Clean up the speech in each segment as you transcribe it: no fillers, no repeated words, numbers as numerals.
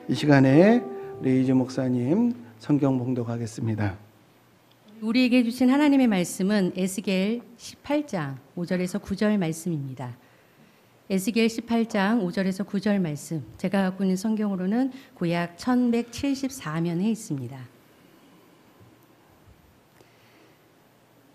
이 시간에 우리 이주 목사님 성경 봉독하겠습니다. 우리에게 주신 하나님의 말씀은 에스겔 18장 5절에서 9절 말씀입니다. 에스겔 18장 5절에서 9절 말씀, 제가 갖고 있는 성경으로는 구약 1174면에 있습니다.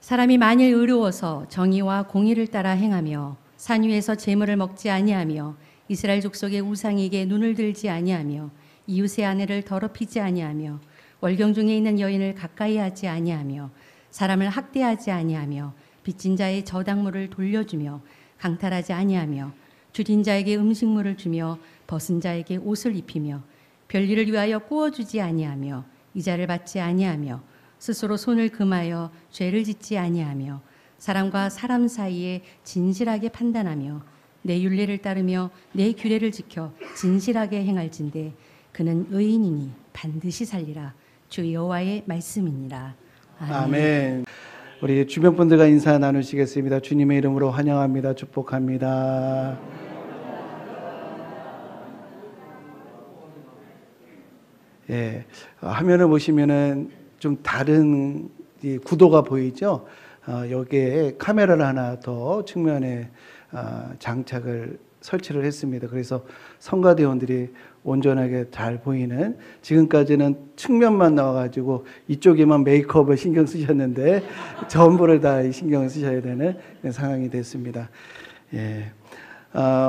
사람이 만일 의로워서 정의와 공의를 따라 행하며 산 위에서 재물을 먹지 아니하며 이스라엘 족속의 우상에게 눈을 들지 아니하며 이웃의 아내를 더럽히지 아니하며 월경 중에 있는 여인을 가까이 하지 아니하며 사람을 학대하지 아니하며 빚진 자의 저당물을 돌려주며 강탈하지 아니하며 줄인 자에게 음식물을 주며 벗은 자에게 옷을 입히며 별일을 위하여 꾸어주지 아니하며 이자를 받지 아니하며 스스로 손을 금하여 죄를 짓지 아니하며 사람과 사람 사이에 진실하게 판단하며 내 율례를 따르며 내 규례를 지켜 진실하게 행할진대 그는 의인이니 반드시 살리라. 주 여호와의 말씀이니라. 아멘. 아멘. 우리 주변 분들과 인사 나누시겠습니다. 주님의 이름으로 환영합니다. 축복합니다. 예, 화면을 보시면은 좀 다른 이 구도가 보이죠. 여기에 카메라를 하나 더 측면에 장착을 설치를 했습니다. 그래서 성가대원들이 온전하게 잘 보이는, 지금까지는 측면만 나와가지고 이쪽에만 메이크업을 신경 쓰셨는데 전부를 다 신경을 쓰셔야 되는 상황이 됐습니다. 예.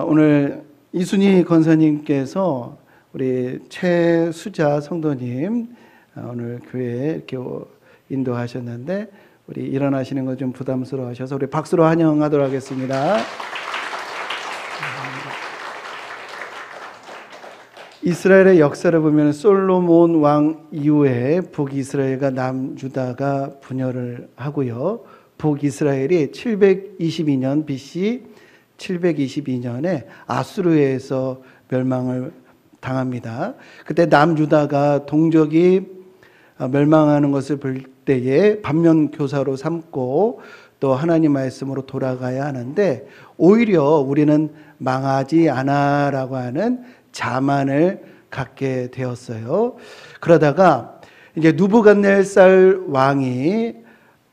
오늘 이순희 권사님께서 우리 최수자 성도님 오늘 교회에 이렇게 인도하셨는데 우리 일어나시는 거 좀 부담스러워 하셔서 우리 박수로 환영하도록 하겠습니다. 이스라엘의 역사를 보면 솔로몬 왕 이후에 북이스라엘과 남유다가 분열을 하고요. 북이스라엘이 722년 BC 722년에 아수르에서 멸망을 당합니다. 그때 남유다가 동족이 멸망하는 것을 볼 때에 반면교사로 삼고 또 하나님 말씀으로 돌아가야 하는데 오히려 우리는 망하지 않아라고 하는 자만을 갖게 되었어요. 그러다가 이제 누부갓네살 왕이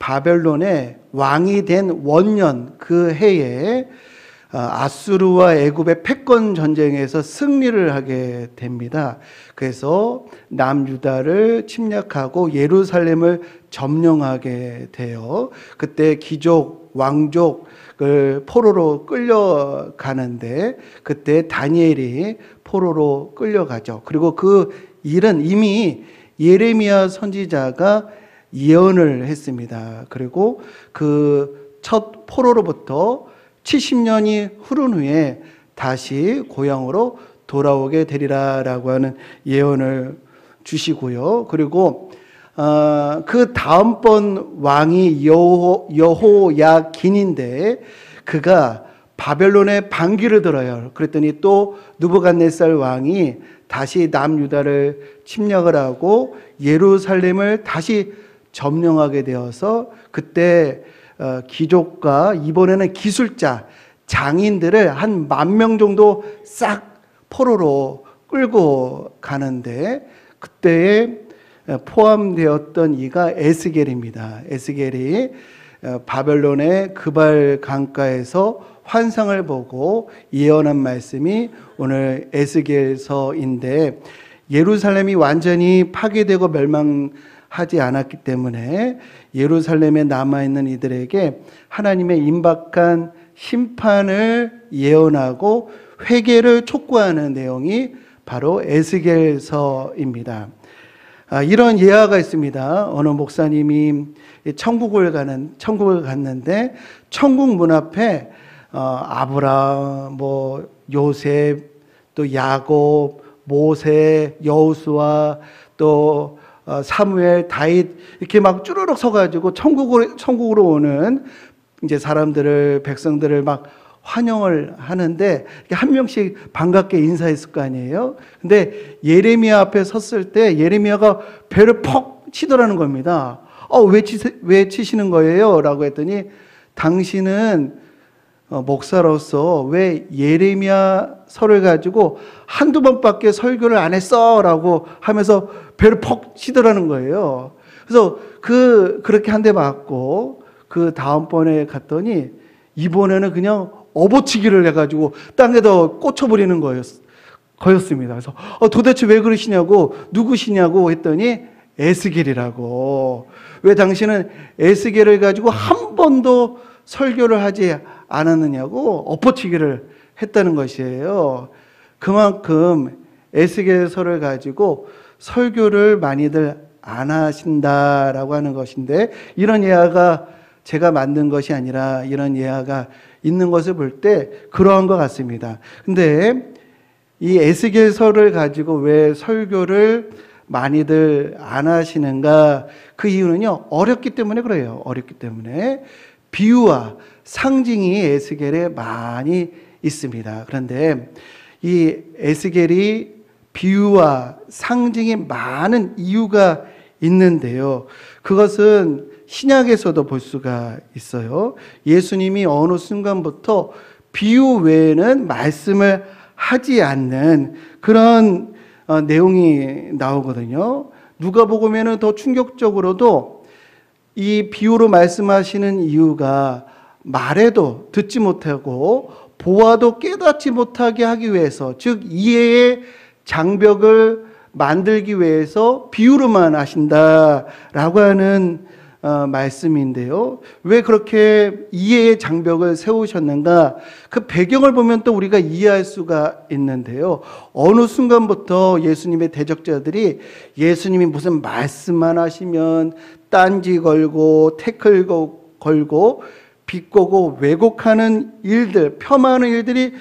바벨론의 왕이 된 원년 그 해에 아수르와 애굽의 패권 전쟁에서 승리를 하게 됩니다. 그래서 남유다를 침략하고 예루살렘을 점령하게 돼요. 그때 귀족, 왕족을 포로로 끌려가는데 그때 다니엘이 포로로 끌려가죠. 그리고 그 일은 이미 예레미야 선지자가 예언을 했습니다. 그리고 그 첫 포로로부터 70년이 흐른 후에 다시 고향으로 돌아오게 되리라라고 하는 예언을 주시고요. 그리고 그 다음번 왕이 여호야긴인데 그가 바벨론에 반기를 들어요. 그랬더니 또 누부갓네살 왕이 다시 남유다를 침략을 하고 예루살렘을 다시 점령하게 되어서 그때 귀족과 이번에는 기술자, 장인들을 한 10,000명 정도 싹 포로로 끌고 가는데 그때에 포함되었던 이가 에스겔입니다. 에스겔이 바벨론의 그발 강가에서 환상을 보고 예언한 말씀이 오늘 에스겔서인데 예루살렘이 완전히 파괴되고 멸망하지 않았기 때문에 예루살렘에 남아있는 이들에게 하나님의 임박한 심판을 예언하고 회개를 촉구하는 내용이 바로 에스겔서입니다. 이런 예화가 있습니다. 어느 목사님이 천국을 갔는데 천국 문 앞에 아브라함, 요셉, 또 야곱, 모세, 여호수아, 또 사무엘, 다윗 이렇게 막 쭈르륵 서가지고 천국으로 오는 이제 사람들을, 백성들을 막 환영을 하는데 한 명씩 반갑게 인사했을 거 아니에요. 근데 예레미야 앞에 섰을 때 예레미야가 배를 퍽 치더라는 겁니다. 왜 치시는 거예요? 라고 했더니 당신은 목사로서 왜 예레미야서를 가지고 한두 번밖에 설교를 안 했어? 라고 하면서 배를 퍽 치더라는 거예요. 그래서 그렇게 한 대 맞고 그 다음번에 갔더니 이번에는 그냥 업어치기를 해가지고 땅에다 꽂혀버리는 거였습니다. 그래서 도대체 왜 그러시냐고, 누구시냐고 했더니 에스겔이라고. 왜 당신은 에스겔을 가지고 한 번도 설교를 하지 않았느냐고 엎어치기를 했다는 것이에요. 그만큼 에스겔서를 가지고 설교를 많이들 안 하신다라고 하는 것인데, 이런 예화가 제가 만든 것이 아니라 이런 예화가 있는 것을 볼 때 그러한 것 같습니다. 근데 이 에스겔서를 가지고 왜 설교를 많이들 안 하시는가? 그 이유는요, 어렵기 때문에 그래요. 어렵기 때문에. 비유와 상징이 에스겔에 많이 있습니다. 그런데 이 에스겔이 비유와 상징이 많은 이유가 있는데요. 그것은 신약에서도 볼 수가 있어요. 예수님이 어느 순간부터 비유 외에는 말씀을 하지 않는 그런 내용이 나오거든요. 누가복음에는 더 충격적으로도 이 비유로 말씀하시는 이유가 말해도 듣지 못하고 보아도 깨닫지 못하게 하기 위해서, 즉 이해의 장벽을 만들기 위해서 비유로만 하신다라고 하는 말씀인데요. 왜 그렇게 이해의 장벽을 세우셨는가? 그 배경을 보면 또 우리가 이해할 수가 있는데요. 어느 순간부터 예수님의 대적자들이 예수님이 무슨 말씀만 하시면 딴지 걸고 태클 걸고 비꼬고 왜곡하는 일들, 폄하하는 일들이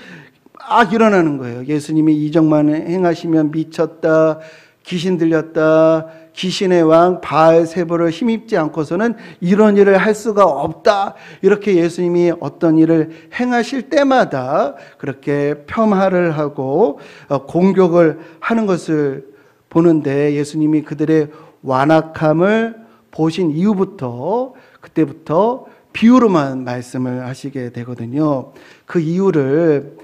막 일어나는 거예요. 예수님이 이적만 행하시면 미쳤다, 귀신 들렸다, 귀신의 왕 바알세불을 힘입지 않고서는 이런 일을 할 수가 없다. 이렇게 예수님이 어떤 일을 행하실 때마다 그렇게 폄하를 하고 공격을 하는 것을 보는데, 예수님이 그들의 완악함을 보신 이후부터, 그때부터 비유로만 말씀을 하시게 되거든요. 그 이유를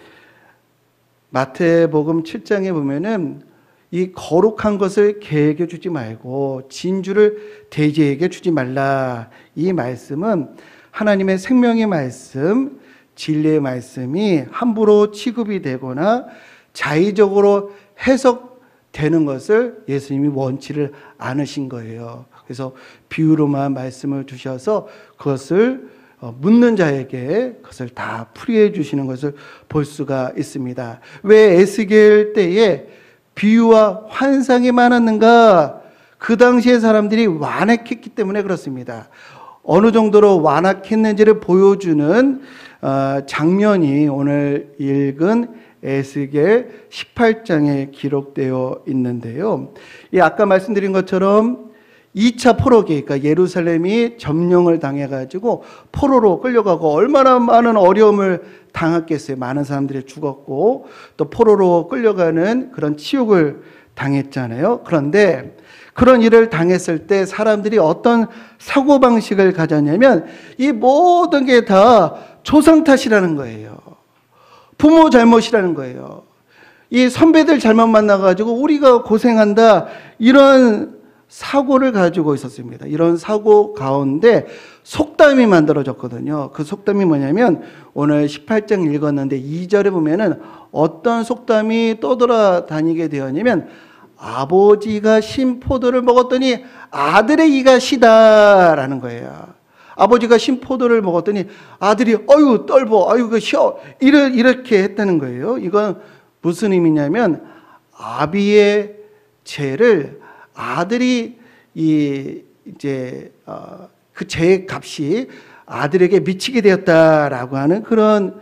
마태복음 7장에 보면은 이 거룩한 것을 개에게 주지 말고 진주를 돼지에게 주지 말라. 이 말씀은 하나님의 생명의 말씀, 진리의 말씀이 함부로 취급이 되거나 자의적으로 해석되는 것을 예수님이 원치를 않으신 거예요. 그래서 비유로만 말씀을 주셔서 그것을 묻는 자에게 그것을 다 풀이해 주시는 것을 볼 수가 있습니다. 왜 에스겔 때에 비유와 환상이 많았는가? 그 당시의 사람들이 완악했기 때문에 그렇습니다. 어느 정도로 완악했는지를 보여주는 장면이 오늘 읽은 에스겔 18장에 기록되어 있는데요. 아까 말씀드린 것처럼 2차 포로기, 그러니까 예루살렘이 점령을 당해가지고 포로로 끌려가고 얼마나 많은 어려움을 당했겠어요. 많은 사람들이 죽었고 또 포로로 끌려가는 그런 치욕을 당했잖아요. 그런데 그런 일을 당했을 때 사람들이 어떤 사고방식을 가졌냐면 이 모든 게 다 조상 탓이라는 거예요. 부모 잘못이라는 거예요. 이 선배들 잘못 만나가지고 우리가 고생한다, 이런 사고를 가지고 있었습니다. 이런 사고 가운데 속담이 만들어졌거든요. 그 속담이 뭐냐면 오늘 18장 읽었는데 2절에 보면은 어떤 속담이 떠돌아다니게 되었냐면, 아버지가 신 포도를 먹었더니 아들의 이가 시다라는 거예요. 아버지가 신 포도를 먹었더니 아들이 어유 떨보, 어유 그 쉬어, 이렇게 했다는 거예요. 이건 무슨 의미냐면 아비의 죄를 아들이 이제 그 죄의 값이 아들에게 미치게 되었다라고 하는 그런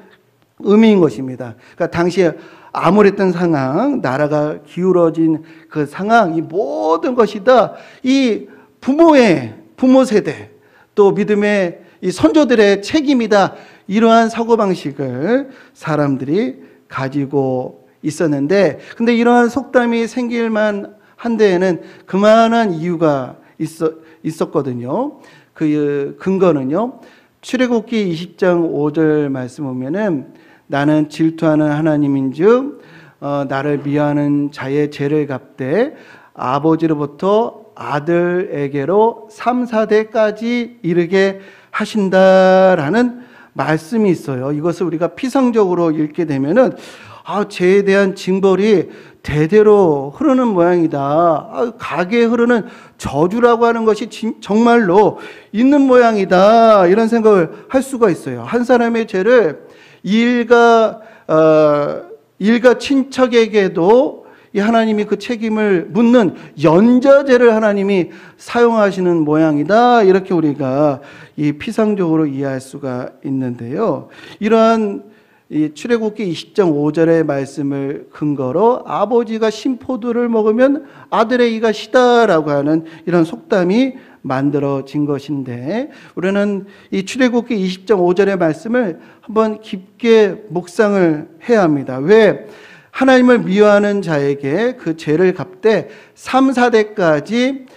의미인 것입니다. 그러니까 당시에 암울했던 상황, 나라가 기울어진 그 상황, 이 모든 것이 다 이 부모 세대, 또 믿음의 이 선조들의 책임이다. 이러한 사고방식을 사람들이 가지고 있었는데, 근데 이러한 속담이 생길만 한 데에는 그만한 이유가 있었거든요. 그 근거는요, 출애굽기 20장 5절 말씀 보면은 나는 질투하는 하나님인즉 나를 미워하는 자의 죄를 갚되 아버지로부터 아들에게로 3, 4대까지 이르게 하신다라는 말씀이 있어요. 이것을 우리가 피상적으로 읽게 되면은 죄에 대한 징벌이 대대로 흐르는 모양이다. 가게 흐르는 저주라고 하는 것이 정말로 있는 모양이다. 이런 생각을 할 수가 있어요. 한 사람의 죄를 일가 친척에게도 이 하나님이 그 책임을 묻는 연좌제를 하나님이 사용하시는 모양이다. 이렇게 우리가 이 피상적으로 이해할 수가 있는데요. 이러한 이 출애굽기 20장 5절의 말씀을 근거로 아버지가 신포도를 먹으면 아들의 이가 시다라고 하는 이런 속담이 만들어진 것인데, 우리는 이 출애굽기 20장 5절의 말씀을 한번 깊게 묵상을 해야 합니다. 왜 하나님을 미워하는 자에게 그 죄를 갚되 3, 4대까지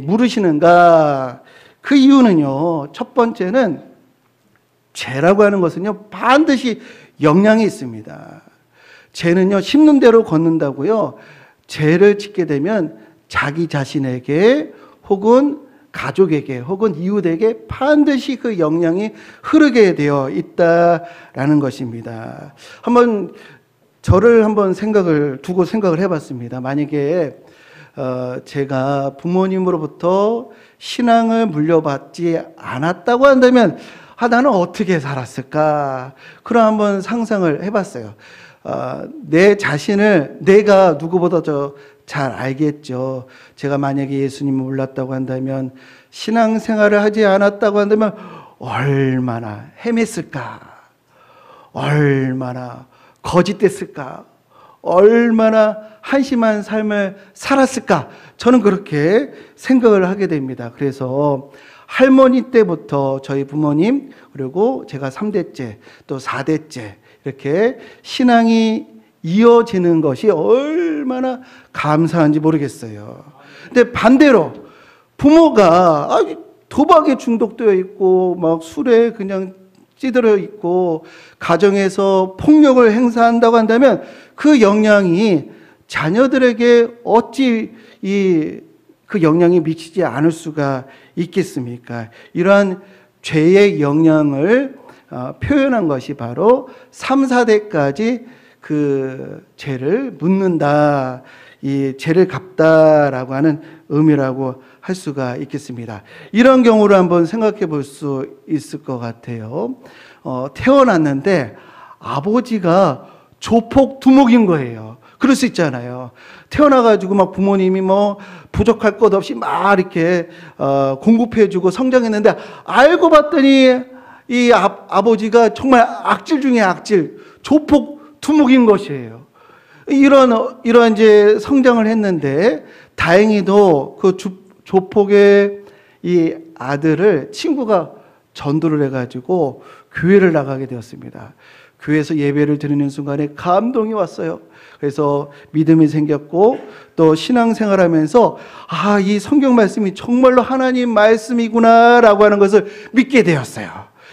물으시는가? 그 이유는요, 첫 번째는 죄라고 하는 것은요, 반드시 영향이 있습니다. 죄는요, 심는 대로 걷는다고요. 죄를 짓게 되면 자기 자신에게 혹은 가족에게 혹은 이웃에게 반드시 그 영향이 흐르게 되어 있다라는 것입니다. 저를 한번 생각을 해봤습니다. 만약에 제가 부모님으로부터 신앙을 물려받지 않았다고 한다면 나는 어떻게 살았을까? 그런 한번 상상을 해봤어요. 내 자신을 내가 누구보다 잘 알겠죠. 제가 만약에 예수님을 몰랐다고 한다면, 신앙생활을 하지 않았다고 한다면 얼마나 헤맸을까? 얼마나 거짓됐을까? 얼마나 한심한 삶을 살았을까? 저는 그렇게 생각을 하게 됩니다. 그래서 할머니 때부터 저희 부모님, 그리고 제가 3대째 또 4대째 이렇게 신앙이 이어지는 것이 얼마나 감사한지 모르겠어요. 근데 반대로 부모가 도박에 중독되어 있고 막 술에 그냥 찌들어 있고 가정에서 폭력을 행사한다고 한다면 그 영향이 자녀들에게 어찌 그 영향이 미치지 않을 수가 있겠습니까? 이러한 죄의 영향을 표현한 것이 바로 3, 4대까지 그 죄를 묻는다, 이 죄를 갚다라고 하는 의미라고 할 수가 있겠습니다. 이런 경우를 한번 생각해 볼 수 있을 것 같아요. 태어났는데 아버지가 조폭 두목인 거예요. 그럴 수 있잖아요. 태어나가지고 막 부모님이 뭐 부족할 것 없이 막 이렇게 공급해주고 성장했는데, 알고 봤더니 이 아버지가 정말 악질 중에 악질, 조폭 두목인 것이에요. 이런 이제 성장을 했는데, 다행히도 그 조폭의 이 아들을 친구가 전도를 해가지고 교회를 나가게 되었습니다. 교회에서 예배를 드리는 순간에 감동이 왔어요. 그래서 믿음이 생겼고, 또 신앙생활하면서 이 성경 말씀이 정말로 하나님 말씀이구나라고 하는 것을 믿게 되었어요.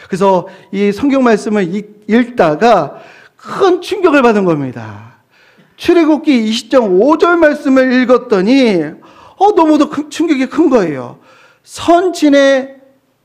그래서 이 성경 말씀을 읽다가 큰 충격을 받은 겁니다. 출애굽기 20장 5절 말씀을 읽었더니 너무도 충격이 큰 거예요. 선친의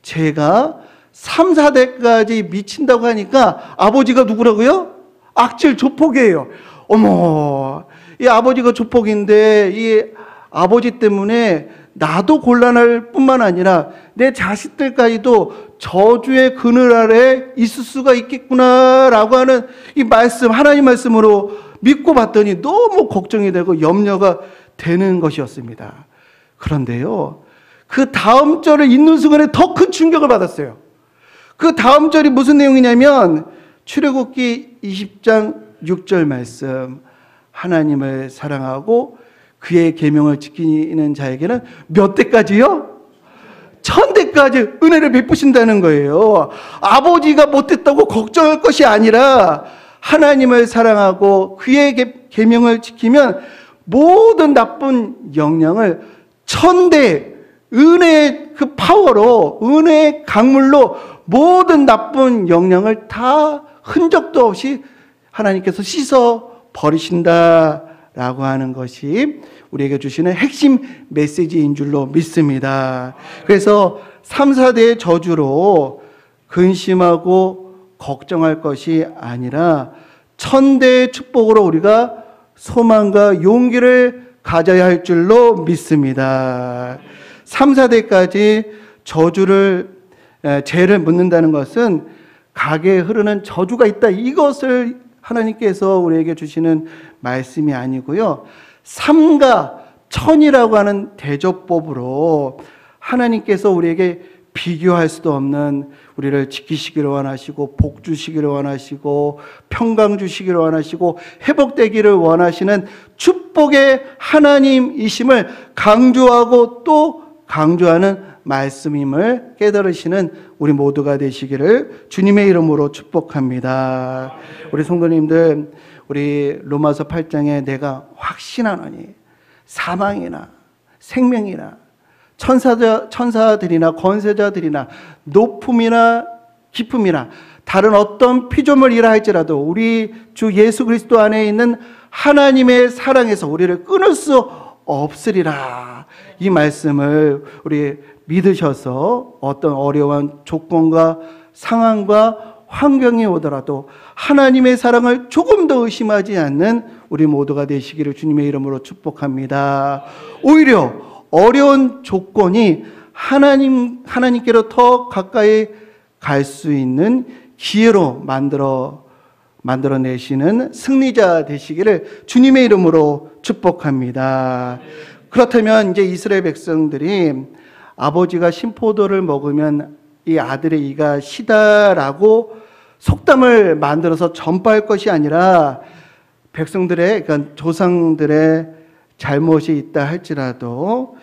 죄가 3, 4대까지 미친다고 하니까 아버지가 누구라고요? 악질 조폭이에요. 어머, 이 아버지가 조폭인데 이 아버지 때문에 나도 곤란할 뿐만 아니라 내 자식들까지도 저주의 그늘 아래 있을 수가 있겠구나라고 하는 이 말씀, 하나님 말씀으로 믿고 봤더니 너무 걱정이 되고 염려가 되는 것이었습니다. 그런데요, 그 다음 절을 읽는 순간에 더 큰 충격을 받았어요. 그 다음 절이 무슨 내용이냐면 출애굽기 20장 6절 말씀, 하나님을 사랑하고 그의 계명을 지키는 자에게는 몇 대까지요? 1000대까지 은혜를 베푸신다는 거예요. 아버지가 못했다고 걱정할 것이 아니라 하나님을 사랑하고 그의 계명을 지키면 모든 나쁜 영향을 1000대 은혜의 그 파워로, 은혜의 강물로 모든 나쁜 영향을 다 흔적도 없이 하나님께서 씻어 버리신다라고 하는 것이 우리에게 주시는 핵심 메시지인 줄로 믿습니다. 그래서 3, 4대의 저주로 근심하고 걱정할 것이 아니라 1000대의 축복으로 우리가 소망과 용기를 가져야 할 줄로 믿습니다. 3, 4대까지 죄를 묻는다는 것은 가게에 흐르는 저주가 있다, 이것을 하나님께서 우리에게 주시는 말씀이 아니고요, 3가 1000이라고 하는 대조법으로 하나님께서 우리에게 비교할 수도 없는, 우리를 지키시기를 원하시고 복 주시기를 원하시고 평강 주시기를 원하시고 회복되기를 원하시는 축복의 하나님이심을 강조하고 또 강조하는 말씀임을 깨달으시는 우리 모두가 되시기를 주님의 이름으로 축복합니다. 우리 성도님들, 우리 로마서 8장에 내가 확신하노니 사망이나 생명이나 천사들이나 권세자들이나 높음이나 깊음이나 다른 어떤 피조물이라 할지라도 우리 주 예수 그리스도 안에 있는 하나님의 사랑에서 우리를 끊을 수 없으리라. 이 말씀을 우리 믿으셔서 어떤 어려운 조건과 상황과 환경이 오더라도 하나님의 사랑을 조금 더 의심하지 않는 우리 모두가 되시기를 주님의 이름으로 축복합니다. 오히려 어려운 조건이 하나님께로 더 가까이 갈 수 있는 기회로 만들어내시는 승리자 되시기를 주님의 이름으로 축복합니다. 그렇다면 이제 이스라엘 백성들이 아버지가 신포도를 먹으면 이 아들의 이가 시다라고 속담을 만들어서 전파할 것이 아니라 백성들의, 그러니까 조상들의 잘못이 있다 할지라도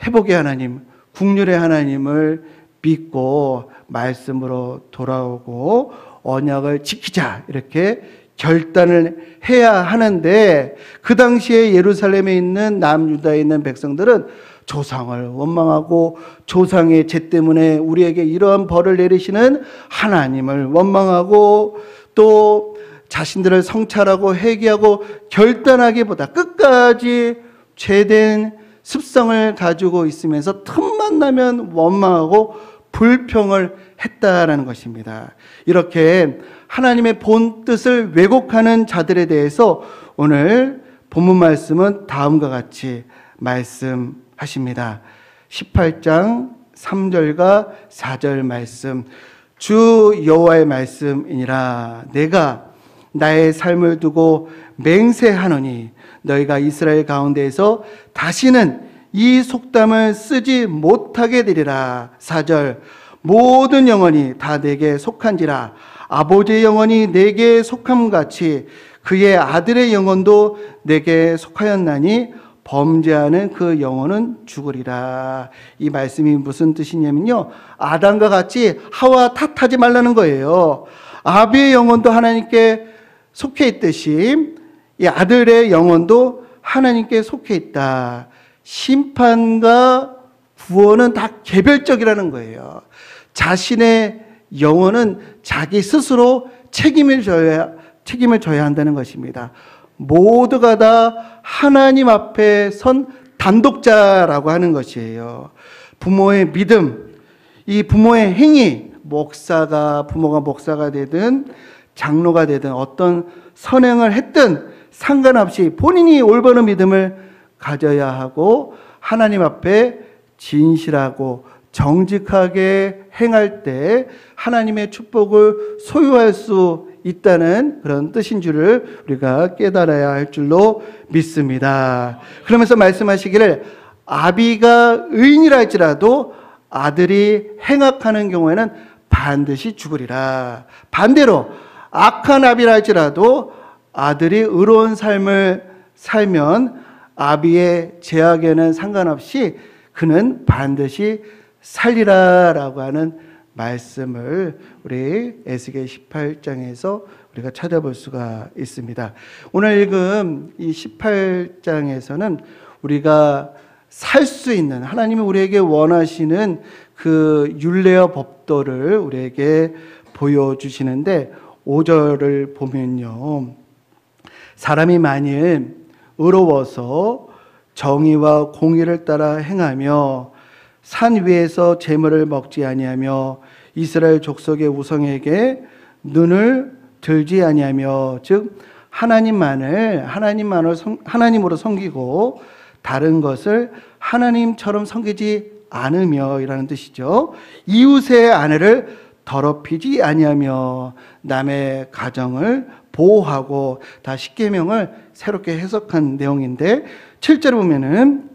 회복의 하나님, 국률의 하나님을 믿고 말씀으로 돌아오고 언약을 지키자, 이렇게 결단을 해야 하는데, 그 당시에 예루살렘에 있는 남유다에 있는 백성들은 조상을 원망하고 조상의 죄 때문에 우리에게 이러한 벌을 내리시는 하나님을 원망하고 또 자신들을 성찰하고 회개하고 결단하기보다 끝까지 죄된 습성을 가지고 있으면서 틈만 나면 원망하고 불평을 했다라는 것입니다. 이렇게 하나님의 본 뜻을 왜곡하는 자들에 대해서 오늘 본문 말씀은 다음과 같이 말씀하십니다. 18장 3절과 4절 말씀. 주 여호와의 말씀이니라. 내가 나의 삶을 두고 맹세하노니 너희가 이스라엘 가운데에서 다시는 이 속담을 쓰지 못하게 되리라. 4절. 모든 영혼이 다 내게 속한지라. 아버지의 영혼이 내게 속함같이 그의 아들의 영혼도 내게 속하였나니 범죄하는 그 영혼은 죽으리라. 이 말씀이 무슨 뜻이냐면요, 아담과 같이 하와 탓하지 말라는 거예요. 아비의 영혼도 하나님께 속해 있듯이 이 아들의 영혼도 하나님께 속해 있다. 심판과 구원은 다 개별적이라는 거예요. 자신의 영혼은 자기 스스로 책임을 져야 한다는 것입니다. 모두가 다 하나님 앞에 선 단독자라고 하는 것이에요. 부모의 믿음, 이 부모의 행위, 부모가 목사가 되든 장로가 되든 어떤 선행을 했든 상관없이 본인이 올바른 믿음을 가져야 하고 하나님 앞에 진실하고 정직하게 행할 때 하나님의 축복을 소유할 수 있다는 그런 뜻인 줄을 우리가 깨달아야 할 줄로 믿습니다. 그러면서 말씀하시기를 아비가 의인이라 할지라도 아들이 행악하는 경우에는 반드시 죽으리라. 반대로 악한 아비라 할지라도 아들이 의로운 삶을 살면 아비의 죄악에는 상관없이 그는 반드시 살리라라고 하는 말씀을 우리 에스겔 18장에서 우리가 찾아볼 수가 있습니다. 오늘 읽은 이 18장에서는 우리가 살 수 있는, 하나님이 우리에게 원하시는 그 율례와 법도를 우리에게 보여주시는데 5절을 보면요. 사람이 만일 의로워서 정의와 공의를 따라 행하며 산 위에서 재물을 먹지 아니하며 이스라엘 족속의 우상에게 눈을 들지 아니하며, 즉 하나님으로 섬기고 다른 것을 하나님처럼 섬기지 않으며 이라는 뜻이죠. 이웃의 아내를 더럽히지 아니하며 남의 가정을 보호하고, 다 십계명을 새롭게 해석한 내용인데 7절 보면은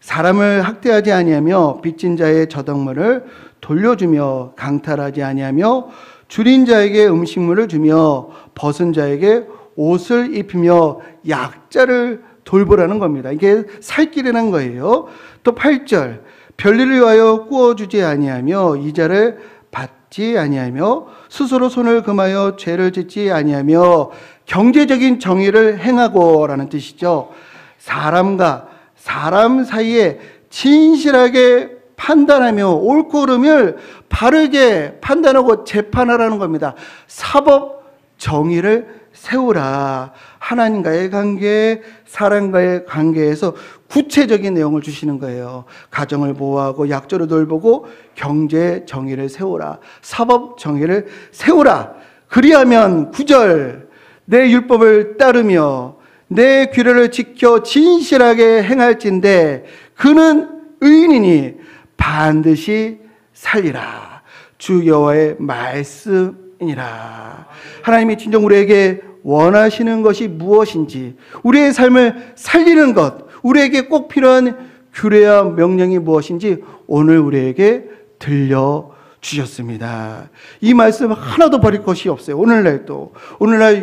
사람을 학대하지 아니하며 빚진 자의 저당물을 돌려주며 강탈하지 아니하며 줄인 자에게 음식물을 주며 벗은 자에게 옷을 입히며 약자를 돌보라는 겁니다. 이게 살 길이라는 거예요. 또 8절 별일을 위하여 꾸어주지 아니하며 이자를 받지 아니하며 스스로 손을 금하여 죄를 짓지 아니하며 경제적인 정의를 행하고 라는 뜻이죠. 사람과 사람 사이에 진실하게 판단하며 옳고 그름을 바르게 판단하고 재판하라는 겁니다. 사법 정의를 세우라. 하나님과의 관계, 사람과의 관계에서 구체적인 내용을 주시는 거예요. 가정을 보호하고 약조를 돌보고 경제 정의를 세우라. 사법 정의를 세우라. 그리하면 9절 내 율법을 따르며 내 규례를 지켜 진실하게 행할진대 그는 의인이니 반드시 살리라. 주 여호와의 말씀이니라. 하나님이 진정 우리에게 원하시는 것이 무엇인지, 우리의 삶을 살리는 것, 우리에게 꼭 필요한 규례와 명령이 무엇인지 오늘 우리에게 들려주셨습니다. 이 말씀 하나도 버릴 것이 없어요. 오늘날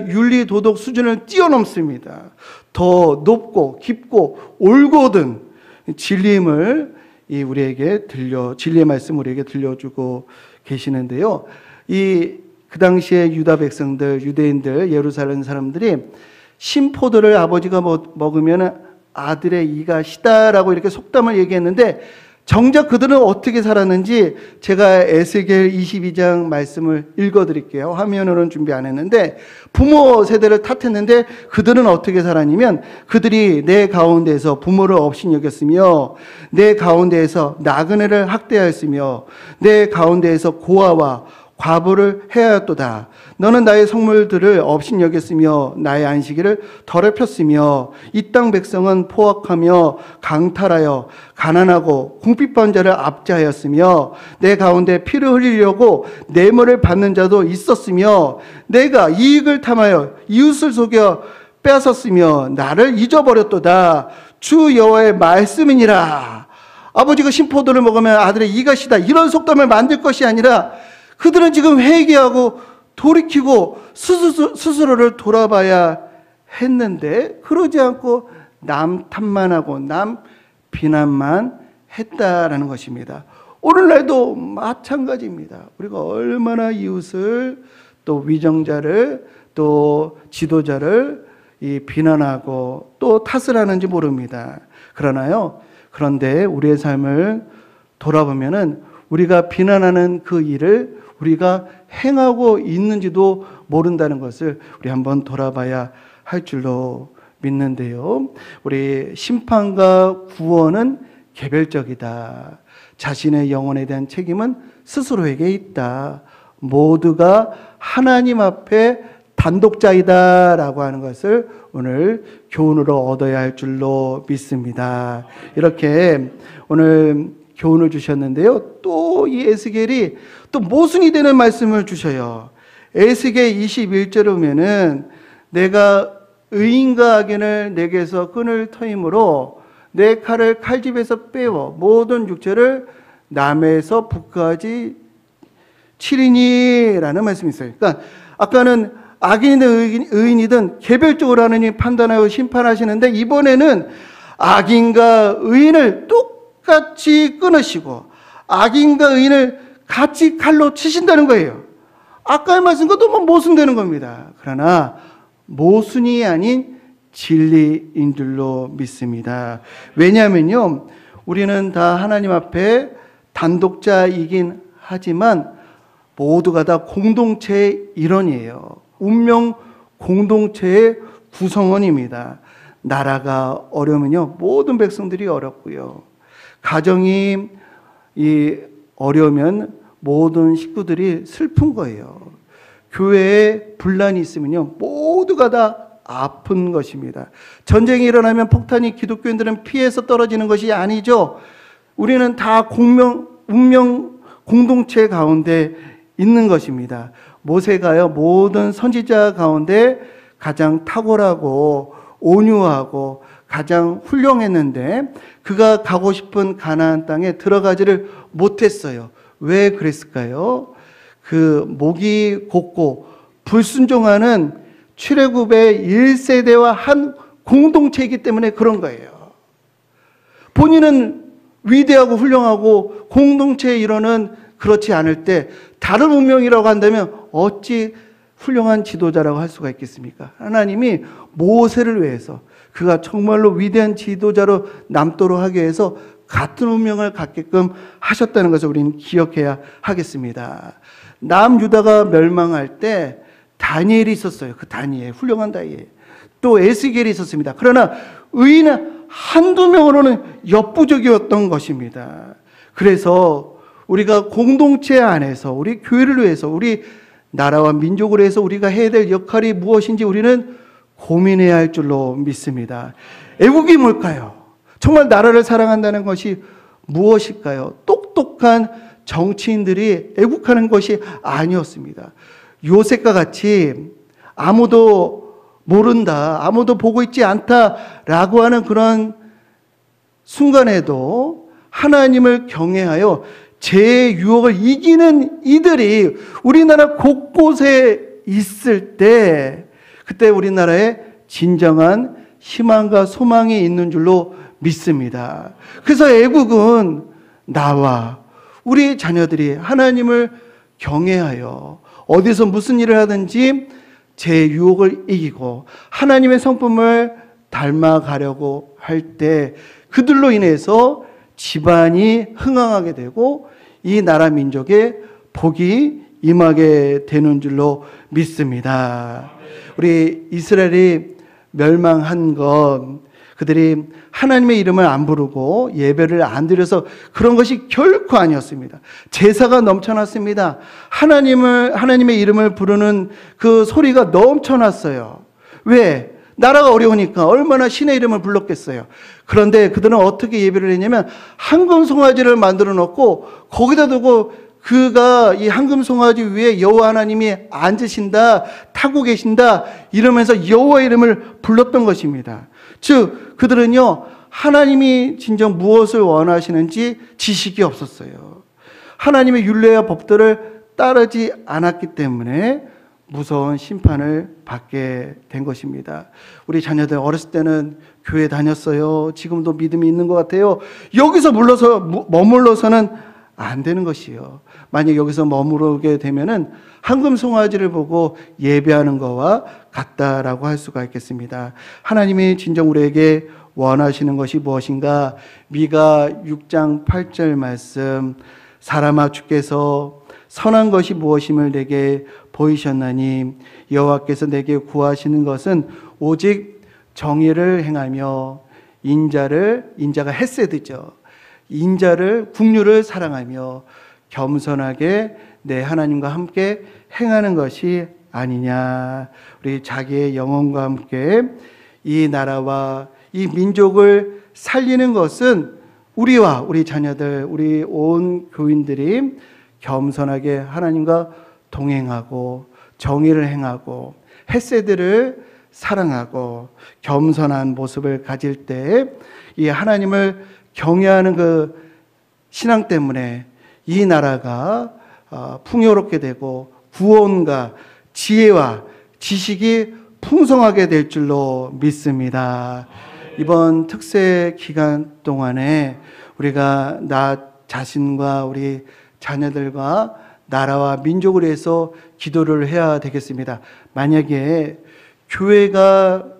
윤리 도덕 수준을 뛰어넘습니다. 더 높고 깊고 올곧은 진리임을 우리에게 진리의 말씀 우리에게 들려주고 계시는데요. 그 당시에 유다 백성들, 유대인들, 예루살렘 사람들이 신포도를 아버지가 먹으면 아들의 이가 시다라고 이렇게 속담을 얘기했는데, 정작 그들은 어떻게 살았는지 제가 에스겔 22장 말씀을 읽어드릴게요. 화면으로는 준비 안 했는데, 부모 세대를 탓했는데 그들은 어떻게 살았냐면, 그들이 내 가운데에서 부모를 업신여겼으며 내 가운데에서 나그네를 학대하였으며 내 가운데에서 고아와 과부를 해하였도다. 너는 나의 성물들을 업신여겼으며 나의 안식일을 더럽혔으며 이 땅 백성은 포악하며 강탈하여 가난하고 궁핍한 자를 압제하였으며 내 가운데 피를 흘리려고 뇌물을 받는 자도 있었으며 내가 이익을 탐하여 이웃을 속여 빼앗았으며 나를 잊어버렸도다. 주 여호와의 말씀이니라. 아버지가 신포도를 먹으면 아들의 이가 시다, 이런 속담을 만들 것이 아니라 그들은 지금 회개하고 돌이키고 스스로를 돌아봐야 했는데 그러지 않고 남 탓만 하고 남 비난만 했다라는 것입니다. 오늘날도 마찬가지입니다. 우리가 얼마나 이웃을, 또 위정자를, 또 지도자를 비난하고 또 탓을 하는지 모릅니다. 그런데 우리의 삶을 돌아보면은 우리가 비난하는 그 일을 우리가 행하고 있는지도 모른다는 것을 우리 한번 돌아봐야 할 줄로 믿는데요. 우리 심판과 구원은 개별적이다. 자신의 영혼에 대한 책임은 스스로에게 있다. 모두가 하나님 앞에 단독자이다 라고 하는 것을 오늘 교훈으로 얻어야 할 줄로 믿습니다. 이렇게 오늘 교훈을 주셨는데요. 또 이 에스겔이 또 모순이 되는 말씀을 주셔요. 에스겔 21절에 보면은 내가 의인과 악인을 내게서 끈을 터임으로 내 칼을 칼집에서 빼어 모든 육체를 남에서 북까지 치리니 라는 말씀이 있어요. 그러니까 아까는 악인이든 의인이든 개별적으로 하느님 판단하고 심판하시는데, 이번에는 악인과 의인을 똑같이 끊으시고 악인과 의인을 같이 칼로 치신다는 거예요. 아까의 말씀과 너무 모순되는 겁니다. 그러나 모순이 아닌 진리인 줄로 믿습니다. 왜냐하면요, 우리는 다 하나님 앞에 단독자이긴 하지만 모두가 다 공동체의 일원이에요. 운명 공동체의 구성원입니다. 나라가 어려우면요, 모든 백성들이 어렵고요. 가정이 어려우면 모든 식구들이 슬픈 거예요. 교회에 분란이 있으면요, 모두가 다 아픈 것입니다. 전쟁이 일어나면 폭탄이 기독교인들은 피해서 떨어지는 것이 아니죠. 우리는 다 운명 공동체 가운데 있는 것입니다. 모세가요, 모든 선지자 가운데 가장 탁월하고 온유하고 가장 훌륭했는데 그가 가고 싶은 가나안 땅에 들어가지를 못했어요. 왜 그랬을까요? 그 목이 곧고 불순종하는 출애굽의 1세대와 한 공동체이기 때문에 그런 거예요. 본인은 위대하고 훌륭하고 공동체의 일원은 그렇지 않을 때 다른 운명이라고 한다면 어찌 훌륭한 지도자라고 할 수가 있겠습니까? 하나님이 모세를 위해서 그가 정말로 위대한 지도자로 남도록 하기 위해서 같은 운명을 갖게끔 하셨다는 것을 우리는 기억해야 하겠습니다. 남유다가 멸망할 때 다니엘이 있었어요. 그 다니엘, 훌륭한 다니엘. 또 에스겔이 있었습니다. 그러나 의인은 한두 명으로는 역부족이었던 것입니다. 그래서 우리가 공동체 안에서 우리 교회를 위해서 우리 나라와 민족을 위해서 우리가 해야 될 역할이 무엇인지 우리는 고민해야 할 줄로 믿습니다. 애국이 뭘까요? 정말 나라를 사랑한다는 것이 무엇일까요? 똑똑한 정치인들이 애국하는 것이 아니었습니다. 요셉과 같이 아무도 모른다, 아무도 보고 있지 않다라고 하는 그런 순간에도 하나님을 경외하여 죄의 유혹을 이기는 이들이 우리나라 곳곳에 있을 때 그때 우리나라에 진정한 희망과 소망이 있는 줄로 믿습니다. 그래서 애국은 나와 우리 자녀들이 하나님을 경외하여 어디서 무슨 일을 하든지 죄의 유혹을 이기고 하나님의 성품을 닮아가려고 할 때 그들로 인해서 집안이 흥황하게 되고 이 나라 민족의 복이 임하게 되는 줄로 믿습니다. 우리 이스라엘이 멸망한 것, 그들이 하나님의 이름을 안 부르고 예배를 안 드려서 그런 것이 결코 아니었습니다. 제사가 넘쳐났습니다. 하나님의 이름을 부르는 그 소리가 넘쳐났어요. 왜? 나라가 어려우니까 얼마나 신의 이름을 불렀겠어요. 그런데 그들은 어떻게 예배를 했냐면 황금 송아지를 만들어 놓고 거기다 두고 그가 이 황금 송아지 위에 여호와 하나님이 앉으신다, 타고 계신다 이러면서 여호와 이름을 불렀던 것입니다. 즉 그들은요 하나님이 진정 무엇을 원하시는지 지식이 없었어요. 하나님의 율례와 법들을 따르지 않았기 때문에 무서운 심판을 받게 된 것입니다. 우리 자녀들 어렸을 때는 교회 다녔어요. 지금도 믿음이 있는 것 같아요. 여기서 머물러서는 안 되는 것이요. 만약 여기서 머무르게 되면은 황금 송아지를 보고 예배하는 것과 같다라고 할 수가 있겠습니다. 하나님이 진정 우리에게 원하시는 것이 무엇인가? 미가 6장 8절 말씀, 사람아 주께서 선한 것이 무엇임을 내게 보이셨나니 여호와께서 내게 구하시는 것은 오직 정의를 행하며 인자가 헤세드죠. 인자를 국류를 사랑하며 겸손하게 내 하나님과 함께 행하는 것이 아니냐. 우리 자기의 영혼과 함께 이 나라와 이 민족을 살리는 것은 우리와 우리 자녀들, 우리 온 교인들이 겸손하게 하나님과 동행하고 정의를 행하고 헤세드를 사랑하고 겸손한 모습을 가질 때 이 하나님을 경외하는 그 신앙 때문에 이 나라가 풍요롭게 되고 구원과 지혜와 지식이 풍성하게 될 줄로 믿습니다. 이번 특세 기간 동안에 우리가 나 자신과 우리 자녀들과 나라와 민족을 위해서 기도를 해야 되겠습니다. 만약에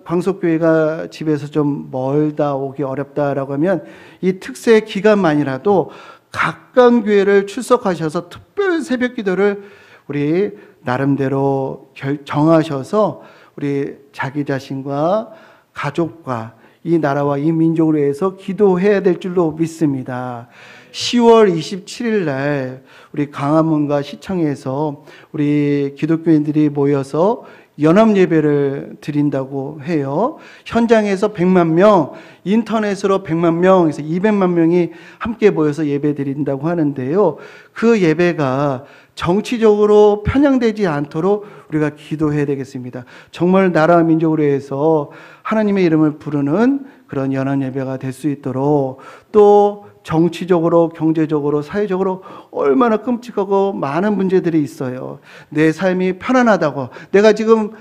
광석교회가 집에서 좀 멀다 오기 어렵다라고 하면 이 특세 기간만이라도 각각 교회를 출석하셔서 특별 새벽 기도를 우리 나름대로 정하셔서 우리 자기 자신과 가족과 이 나라와 이 민족을 위해서 기도해야 될 줄로 믿습니다. 10월 27일 날 우리 광화문과 시청에서 우리 기독교인들이 모여서 연합 예배를 드린다고 해요. 현장에서 100만 명, 인터넷으로 100만 명, 그래서 200만 명이 함께 모여서 예배 드린다고 하는데요. 그 예배가 정치적으로 편향되지 않도록 우리가 기도해야 되겠습니다. 정말 나라와 민족을 위해서 하나님의 이름을 부르는 그런 연합 예배가 될 수 있도록, 또 정치적으로, 경제적으로, 사회적으로 얼마나 끔찍하고 많은 문제들이 있어요. 내 삶이 편안하다고, 내가 지금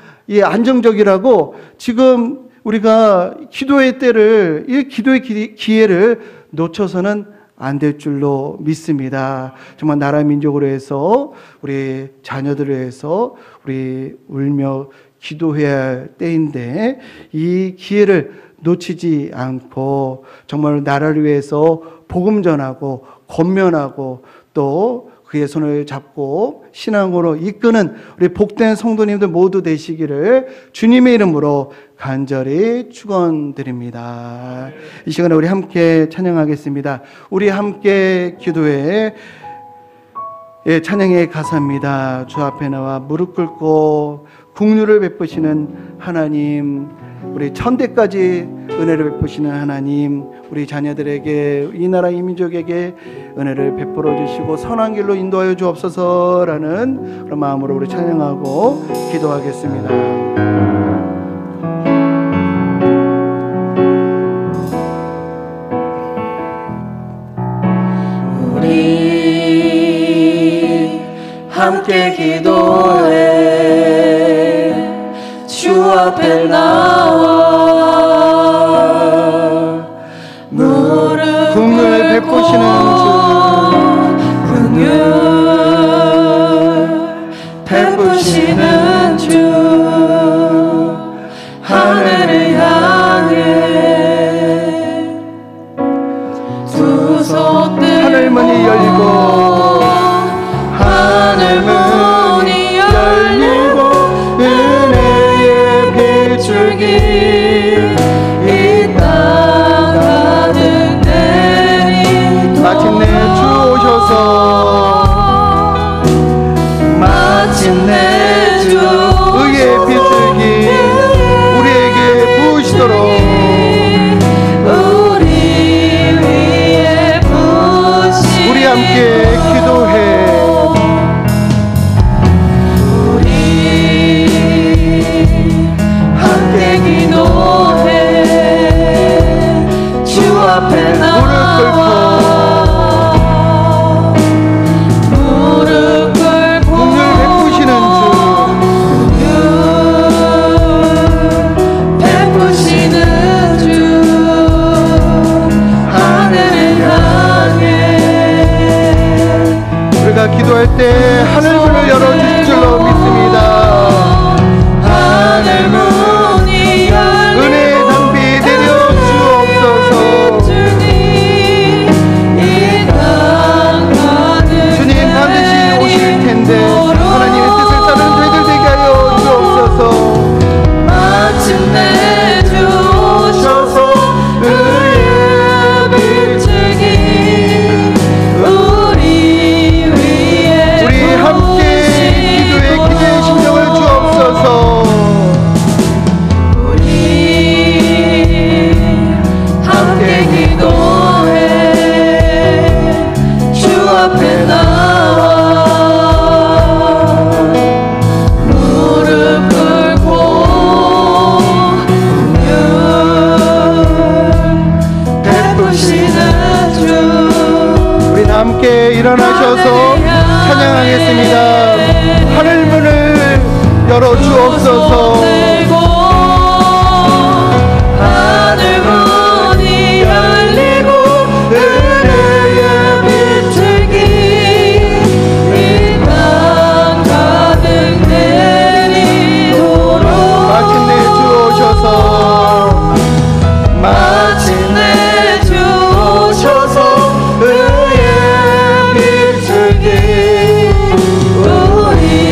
안정적이라고, 지금 우리가 기도의 때를, 이 기도의 기회를 놓쳐서는 안 될 줄로 믿습니다. 정말 나라 민족으로 해서, 우리 자녀들을 위해서 우리 울며 기도해야 할 때인데, 이 기회를 놓치지 않고 정말 나라를 위해서 복음 전하고 권면하고 또 그의 손을 잡고 신앙으로 이끄는 우리 복된 성도님들 모두 되시기를 주님의 이름으로 간절히 축원드립니다. 이 시간에 우리 함께 찬양하겠습니다. 우리 함께 기도해 찬양의 가사입니다. 주 앞에 나와 무릎 꿇고 긍휼을 베푸시는 하나님, 우리 천대까지 은혜를 베푸시는 하나님, 우리 자녀들에게, 이 나라 이 민족에게 은혜를 베풀어 주시고 선한 길로 인도하여 주옵소서라는 그런 마음으로 우리 찬양하고 기도하겠습니다. 우리 함께 기도해 주 앞에 나와 무릎 긍휼 베푸시는 주, 긍휼 베푸시는 주, 하늘을 향해 두 손 들고 하늘문이 열리고 하늘문이 열리고 은혜의 빗줄기 이 땅 가득 내리도록 마침내 주 오셔서 마침내 주 의의 빗줄기 우리에게 부으시도록 우리 위에 부으시도록 우리 함께 기도해 우리 함께 기도해 주 앞에 나와 무릎 꿇고 긍휼 베푸시는 베푸시는 주, 하늘을 향해 우리가 기도할 때 하늘문을 열어주실 줄로 믿습니다. 하늘문이 열리고 은혜의 담비 내려 주옵소서. 주님 반드시 오실 텐데 하나님의 뜻을 따르는 저희들 되게 하여 주옵소서. 마침내 주 오셔서 의의 빗줄기 우리 위에 우리 함께 기도의 기대의 심령을 주옵소서. 우리 함께 기도해 주 앞에 나와 무릎 꿇고 긍휼 베푸시는 주, 우리 다 함께 일어나셔서 찬양하겠습니다. 하늘문을 열어 주옵소서. 하늘문이 열리고 은혜의 빗줄기 이 땅 가득 내리도록 마침내 주 오셔서 마침내 주 오셔서 의의 빗줄기 우리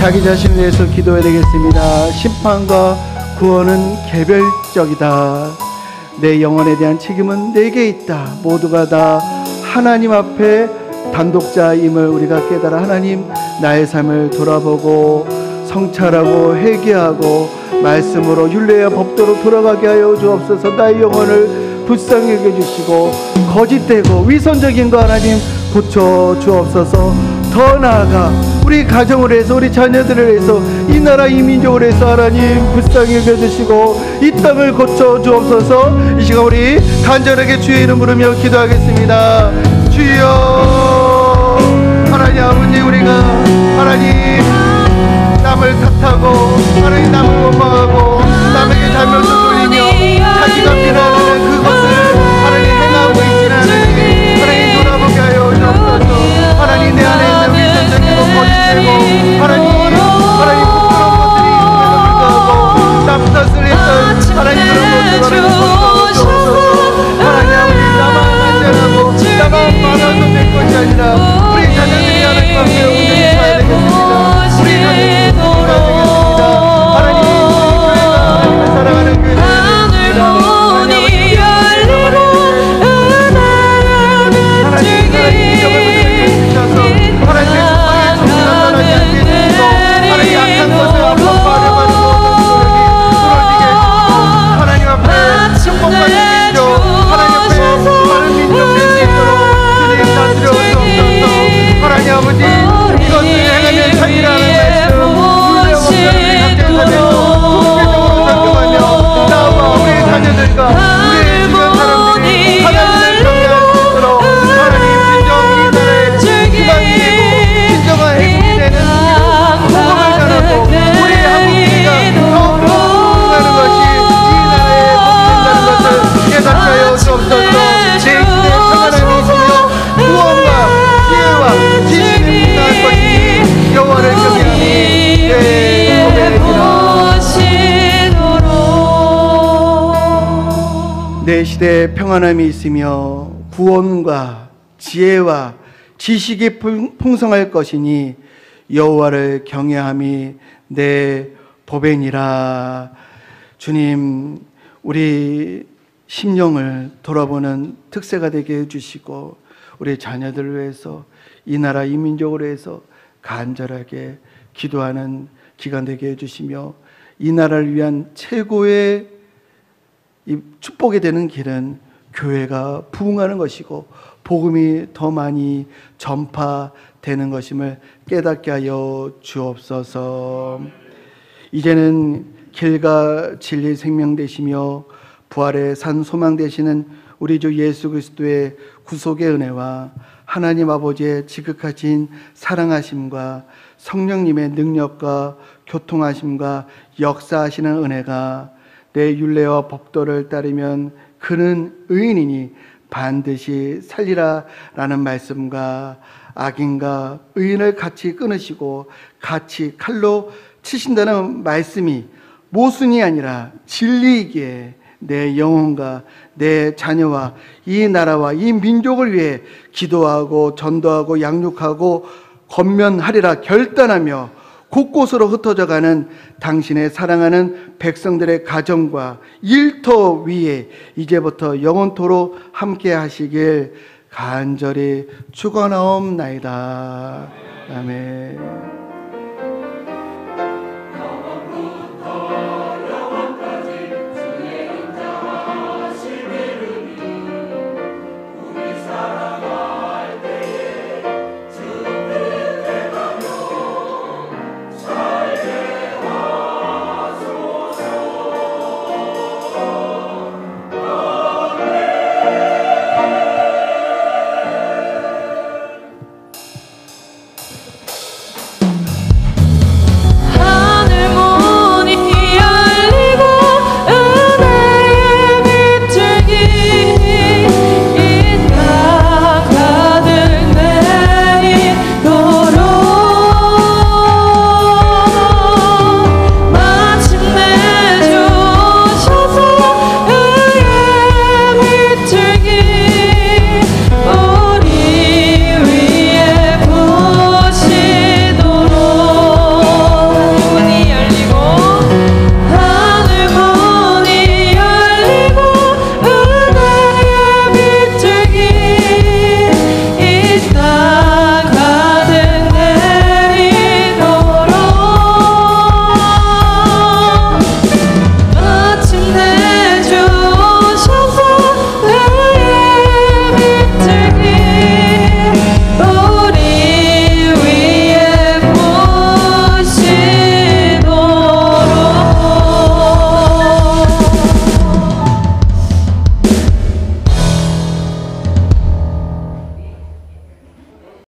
자기 자신을 위해서 기도해야 되겠습니다. 심판과 구원은 개별적이다. 내 영혼에 대한 책임은 내게 있다. 모두가 다 하나님 앞에 단독자임을 우리가 깨달아 하나님, 나의 삶을 돌아보고 성찰하고 회개하고 말씀으로 율례와 법도로 돌아가게 하여 주옵소서. 나의 영혼을 불쌍히 여겨주시고 거짓되고 위선적인 거 하나님 고쳐 주옵소서. 더 나아가 우리 가정을 해서 우리 자녀들을 해서 이 나라 이 민족을 해서 하나님 불쌍히 여겨주시고 이 땅을 고쳐 주옵소서. 이 시간 우리 간절하게 주의 이름 부르며 기도하겠습니다. 주여 하나님 아버지, 우리가 하나님 남을 탓하고 하나님 남을 원망하고 남에게 잘못을 돌리며 자기가 비난하는 그것을 하나님 행하고 있지는 않으니 하나님 돌아보게 하여 주옵소서. 하나님 내 안에 있는 위선적이고 거짓되고 하나님 부끄러운 것들이 있음에도 불구하고 남 탓을 했던 하나님 그런 것들을 고쳐 주옵소서. 하나님 아버지, 나만 안전하고 나만 많아도 될 것이 아니라 우리 자녀들이 하나님 앞에 온전히 서야 되겠습니다. 우리 자녀들이 서야 되겠습니다. 하나님 교회가 하나님을 사랑하는 교회입니다. 내 시대에 평안함이 있으며 구원과 지혜와 지식이 풍성할 것이니 여호와를 경외함이 내 법이니라. 주님, 우리 심령을 돌아보는 특세가 되게 해주시고 우리 자녀들을 위해서 이 나라 이 민족을 위해서 간절하게 기도하는 기간 되게 해주시며 이 나라를 위한 최고의 이 축복이 되는 길은 교회가 부흥하는 것이고 복음이 더 많이 전파되는 것임을 깨닫게 하여 주옵소서. 이제는 길과 진리 생명 되시며 부활의 산 소망 되시는 우리 주 예수 그리스도의 구속의 은혜와 하나님 아버지의 지극하신 사랑하심과 성령님의 능력과 교통하심과 역사하시는 은혜가 내 율례와 법도를 따르면 그는 의인이니 반드시 살리라 라는 말씀과 악인과 의인을 같이 끊으시고 같이 칼로 치신다는 말씀이 모순이 아니라 진리이기에 내 영혼과 내 자녀와 이 나라와 이 민족을 위해 기도하고 전도하고 양육하고 권면하리라 결단하며 곳곳으로 흩어져 가는 당신의 사랑하는 백성들의 가정과 일터 위에 이제부터 영원토록 함께 하시길 간절히 축원하옵나이다. 아멘.